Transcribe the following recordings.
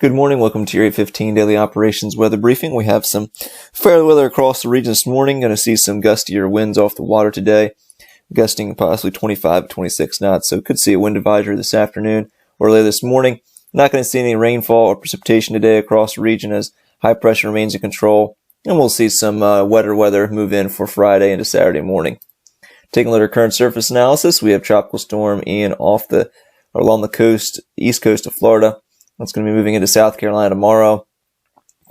Good morning. Welcome to your 8:15 daily operations weather briefing. We have some fair weather across the region this morning. Going to see some gustier winds off the water today, gusting possibly 25 to 26 knots. So could see a wind advisory this afternoon or later this morning. Not going to see any rainfall or precipitation today across the region as high pressure remains in control. And we'll see some wetter weather move in for Friday into Saturday morning. Taking a look at our current surface analysis, we have Tropical Storm Ian along the coast, east coast of Florida. It's going to be moving into South Carolina tomorrow.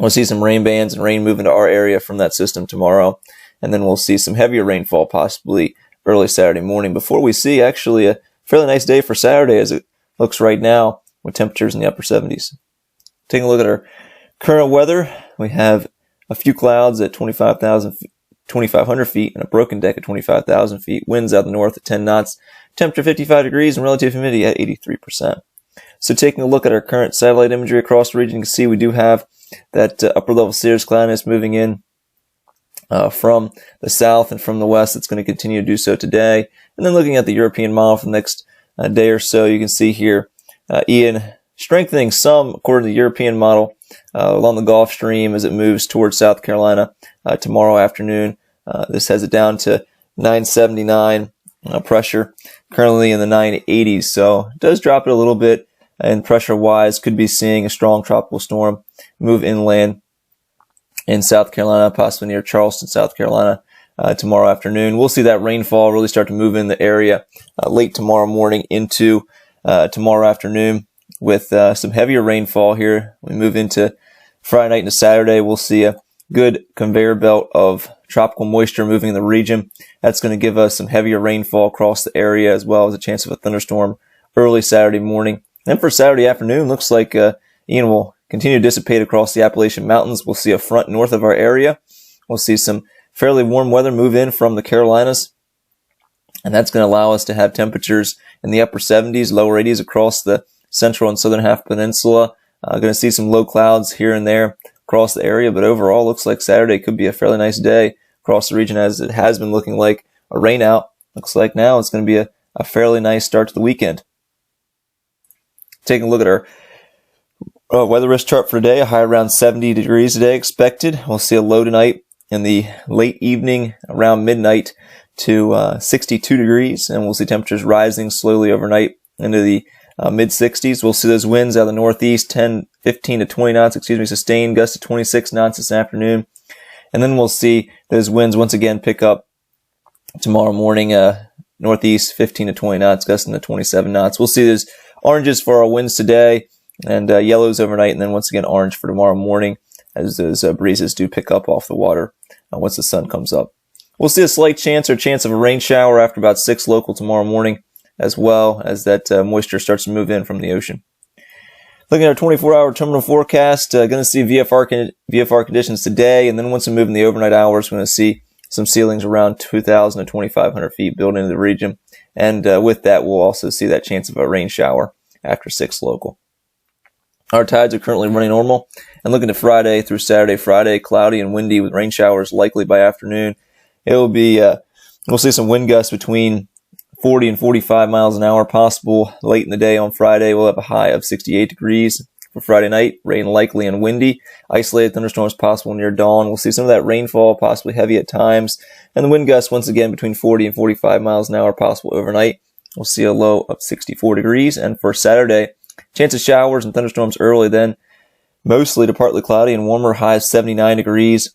We'll see some rain bands and rain move into our area from that system tomorrow. And then we'll see some heavier rainfall possibly early Saturday morning before we see actually a fairly nice day for Saturday as it looks right now with temperatures in the upper 70s. Taking a look at our current weather, we have a few clouds at 2,500 feet and a broken deck at 25,000 feet. Winds out the north at 10 knots. Temperature 55 degrees and relative humidity at 83%. So taking a look at our current satellite imagery across the region, you can see we do have that upper level cirrus cloudiness moving in from the south and from the west. It's going to continue to do so today. And then looking at the European model for the next day or so, you can see here Ian strengthening some according to the European model along the Gulf Stream as it moves towards South Carolina tomorrow afternoon. This has it down to 979 pressure, currently in the 980s. So it does drop it a little bit. And pressure-wise, could be seeing a strong tropical storm move inland in South Carolina, possibly near Charleston, South Carolina, tomorrow afternoon. We'll see that rainfall really start to move in the area late tomorrow morning into tomorrow afternoon with some heavier rainfall here. We move into Friday night into Saturday. We'll see a good conveyor belt of tropical moisture moving in the region. That's going to give us some heavier rainfall across the area as well as a chance of a thunderstorm early Saturday morning. Then for Saturday afternoon, looks like Ian will continue to dissipate across the Appalachian Mountains. We'll see a front north of our area. We'll see some fairly warm weather move in from the Carolinas. And that's going to allow us to have temperatures in the upper 70s, lower 80s across the central and southern half peninsula. Going to see some low clouds here and there across the area. But overall, looks like Saturday could be a fairly nice day across the region as it has been looking like a rain out. Looks like now it's going to be a fairly nice start to the weekend. Taking a look at our weather risk chart for today, a high around 70 degrees today expected. We'll see a low tonight in the late evening around midnight to 62 degrees, and we'll see temperatures rising slowly overnight into the mid-60s. We'll see those winds out of the northeast, 15 to 20 knots, sustained gusts to 26 knots this afternoon. And then we'll see those winds once again pick up tomorrow morning, northeast, 15 to 20 knots, gusting to 27 knots. We'll see those oranges for our winds today and yellows overnight, and then once again orange for tomorrow morning as those breezes do pick up off the water once the sun comes up. We'll see a slight chance of a rain shower after about 6 local tomorrow morning, as well as that moisture starts to move in from the ocean. Looking at our 24-hour terminal forecast, going to see VFR conditions today, and then once we move in the overnight hours, we're going to see some ceilings around 2,000 to 2,500 feet built into the region. And with that, we'll also see that chance of a rain shower after 6 local. Our tides are currently running normal. And looking at Friday through Saturday, Friday, cloudy and windy with rain showers likely by afternoon. It will be, we'll see some wind gusts between 40 and 45 miles an hour possible late in the day on Friday. We'll have a high of 68 degrees. For Friday night, rain likely and windy. Isolated thunderstorms possible near dawn. We'll see some of that rainfall, possibly heavy at times. And the wind gusts, once again, between 40 and 45 miles an hour possible overnight. We'll see a low of 64 degrees. And for Saturday, chance of showers and thunderstorms early, then mostly to partly cloudy and warmer, high of 79 degrees.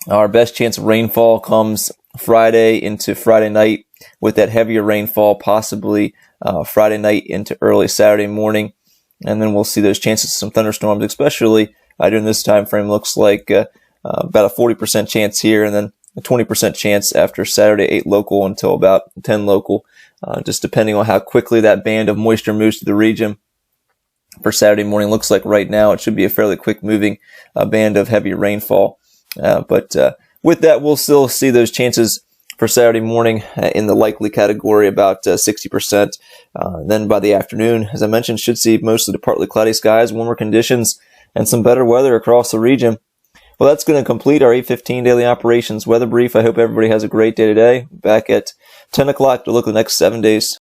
Our best chance of rainfall comes Friday into Friday night with that heavier rainfall, possibly Friday night into early Saturday morning. And then we'll see those chances of some thunderstorms, especially during this time frame. Looks like about a 40% chance here, and then a 20% chance after Saturday 8 local until about 10 local, just depending on how quickly that band of moisture moves to the region. For Saturday morning, looks like right now it should be a fairly quick moving band of heavy rainfall. But with that, we'll still see those chances for Saturday morning in the likely category, about 60%. Then by the afternoon, as I mentioned, should see mostly to partly cloudy skies, warmer conditions, and some better weather across the region. Well, that's going to complete our 8:15 daily operations weather brief. I hope everybody has a great day today. Back at 10 o'clock to look at the next 7 days.